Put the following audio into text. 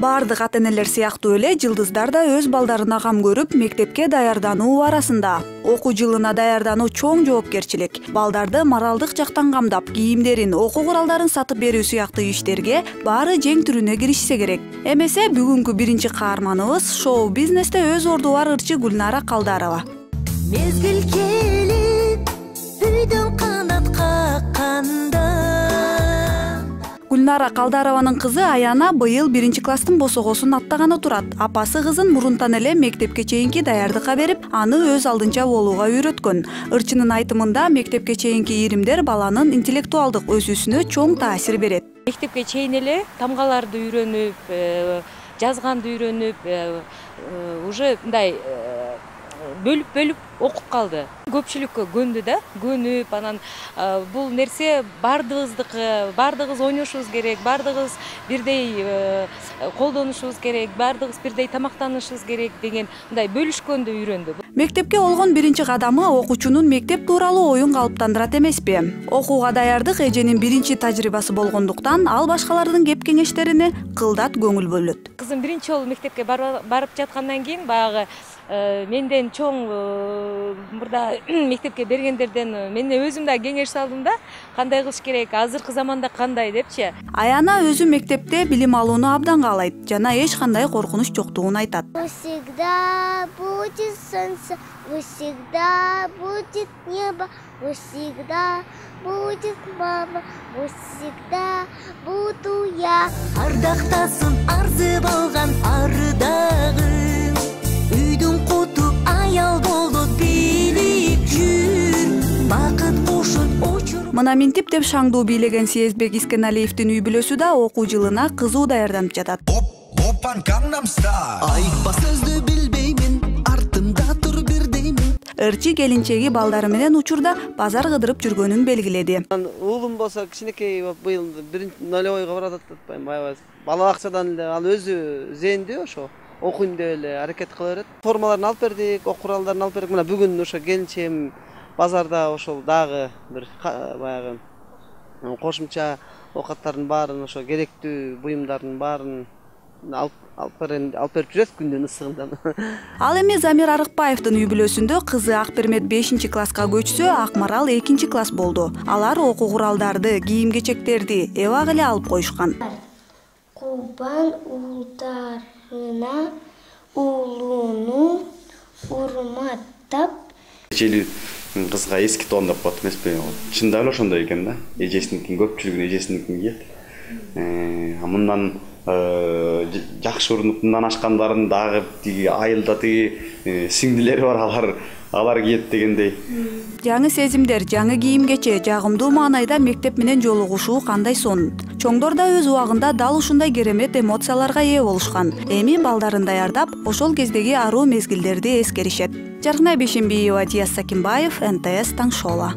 Бардык ата-энелер сыяктуу эле жылдыздар да өз балдарына кам көрүп, мектепке даярдануу арасында. Окуу жылына даярдануу чоң жоопкерчилик. Балдарды моралдык жактан камдап, кийимдерин, окуу куралдарын сатып берүү сыяктуу иштерге баары жең түрүнө киришсе керек. Эмесе бүгүнкү биринчи каарманыбыз шоу-бизнесте өз орду бар ырчы Гүлнара Калдарова. Мезгил келип, үйдөн канат какканда. Гүлнара Калдарованын кызы Аяна быйыл 1-класстын босогосун аттаганы турат. Апасы кызын мурунтан эле мектепке чейинки даярдыкка берип, аны өз алдынча болууга үйрөткөн. Ырчынын айтымында мектепке чейинки иримдер баланын интеллектуалдык өсүүсүнө чоң таасир берет. Мектепке чейин эле тамгаларды үйрөнүп, жазганды үйрөнүп, уже мындай бөлүп окуп калды. Көпчүлүккө көндү да, көнүп, анан бул нерсе бардыгыбыздыкы, бардыгыбыз ойношубуз керек, бардыгыбыз бирдей колдонушубуз керек, бардыгыбыз бирдей тамактанышыбыз керек деген мындай бөлүшкөндү үйрөндү. Мектепке болгон биринчи кадамы окуучунун мектеп тууралуу оюн калыптандырат эмеспи? Окууга даярдык эженин биринчи тажрыйбасы болгондуктан ал башкалардын кеп кеңештерине кылдат көңүл бөлөт. Кызым биринчи жолу мектепке барып жаткандан кийин баягы менден чоң мурда мектепке бергендерден мен өзүм да кеңеш салдым да, кандай кылыш керек, азыркы заманда кандай депчи. Аяна өзү мектепте билим алууну абдан каалайт жана эч кандай коркунуч жоктугун айтат. Всегда будет солнце, всегда будет небо, всегда будет мама, всегда буду я. Ардактасын арзы болгон ардагым, үйдүн куту аял болуп бийлик жүр, бакыт кушун учур. Мына минтип деп шаңдуу бийлеген Сезбек Искеналиевдин үй бүлөсү да окуу жылына кызуу даярданып жатат. Айтпа сөздү билбеймин, артымда тур бир деймин. Ырчы келинчеги балдары менен учурда базар кыдырып жүргөнүн белгиледи. Уулум болсо кичинекей быйыл 0-ойго барат атпайм, аябай бала акчадан эле ал өзү зээндүү ошо. Окуйм деп эле аракет кыла берет. Формаларын алып бердик, окуу куралдарын алып бердик. Мына бүгүн ошо келинчегим базарда ошол дагы бир баягы кошумча оокаттардын баарын, ошо керектүү буюмдардын баарын алып берип жүрөт күндүн ысыгында. Ал эми Замир Арыкбаевдин үй бүлөсүндө кызы Акбермет 5-класска көчсө, Акмарал 2-класс болду. Алар окуу куралдарды, кийим-кечектерди эбак эле алып коюшкан. Кубан улдарына улууну урматтап. Эжели кызга эски тон деп коет эмеспи? Чындап эле ошондой экен да. Эжесиникин көпчүлүгүн эжесиникин кийет. Мындан жакшы урунуп, мындан ашкандарын дагы тиги айылда тиги сиңдилери бар, алар кийет дегендей. Жаңы сезимдер, жаңы кийим-кече, жагымдуу маанайда мектеп менен жолугушуу кандай сонун. Чоңдор да өз убагында дал ушундай керемет эмоцияларга ээ болушкан. Эми балдарын даярдап, ошол кездеги аруу мезгилдерди эскеришет. Жаркынай Бейшембиева, Диас Сакимбаев, НТС Таңшола.